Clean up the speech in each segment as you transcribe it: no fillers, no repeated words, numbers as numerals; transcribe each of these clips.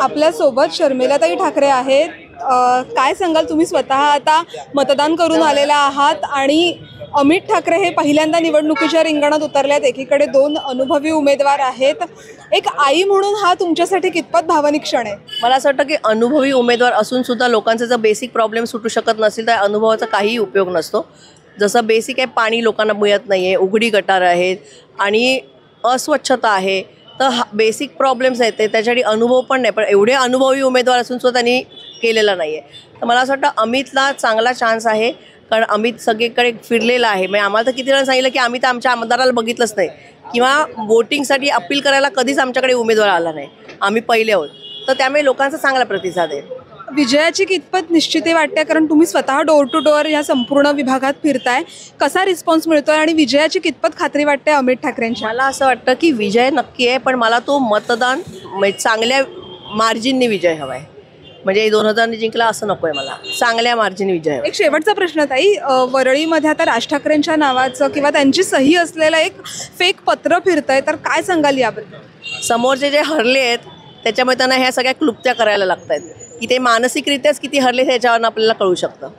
आपल्यासोबत शर्मिलाताई ठाकरे आहेत. काय सांगाल, तुम्ही स्वतः आता मतदान करून आलेला आहात आणि अमित ठाकरे हे पहिल्यांदा निवडणुकीच्या रिंगणात उतरल्यात. एकीकडे दोन अनुभवी उमेदवार आहेत. एक आई म्हणून हा तुमच्यासाठी कितपत भावनिक क्षण आहे? मला असं वाटतं की अनुभवी उमेदवार असून सुद्धा लोकांचा जर बेसिक प्रॉब्लेम सुटू शकत नसेल तर अनुभवाचा काहीही उपयोग नसतो. जसं बेसिक आहे, पाणी लोकांना मिळत नाही आहे, उघडी गटार आहेत आणि अस्वच्छता आहे, तर बेसिक प्रॉब्लेम्स आहेत ते त्याच्यासाठी अनुभव पण नाही. पण एवढे अनुभवी उमेदवार असून सुद्धा त्यांनी केलेला नाही आहे. तर मला असं वाटतं अमितला चांगला चान्स आहे, कारण अमित सगळीकडे फिरलेला आहे. म्हणजे आम्हाला तर किती वेळा सांगितलं की आम्ही तर आमच्या आमदाराला बघितलंच नाही किंवा वोटिंगसाठी अपील करायला कधीच आमच्याकडे उमेदवार आला नाही, आम्ही पहिले आहोत. तर त्यामुळे लोकांचा चांगला प्रतिसाद आहे. विजयाची कितपत निश्चिती वाटते, कारण तुम्ही स्वतः डोर टू डोअर या संपूर्ण विभागात फिरताय, कसा रिस्पॉन्स मिळतोय आणि विजयाची कितपत खात्री वाटते अमित ठाकरेंची? मला असं वाटतं की विजय नक्की आहे, पण मला तो मतदान चांगल्या मार्जिनने विजय हवा आहे. म्हणजे 2000 जिंकला असं नको आहे, मला चांगल्या मार्जिन विजय हवा. एक शेवटचा प्रश्न ताई, वरळीमध्ये आता राज ठाकरेंच्या नावाचं किंवा त्यांची सही असलेलं एक फेक पत्र फिरतंय, तर काय सांगाल याबद्दल? समोरचे जे हरले आहेत त्याच्यामुळे त्यांना ह्या सगळ्या क्लुप्त्या करायला लागत आहेत की ते मानसिकरित्याच किती हरले ह्याच्यावरून आपल्याला कळू शकतं.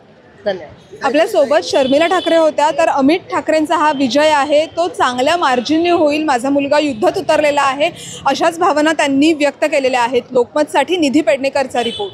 धन्यवाद. आपल्यासोबत शर्मिला ठाकरे होत्या. तर अमित ठाकरेंचा हा विजय आहे तो चांगल्या मार्जिनने होईल, माझा मुलगा युद्धात उतरलेला आहे, अशाच भावना त्यांनी व्यक्त केलेल्या आहेत. लोकमतसाठी निधी पेडणेकरचा रिपोर्ट.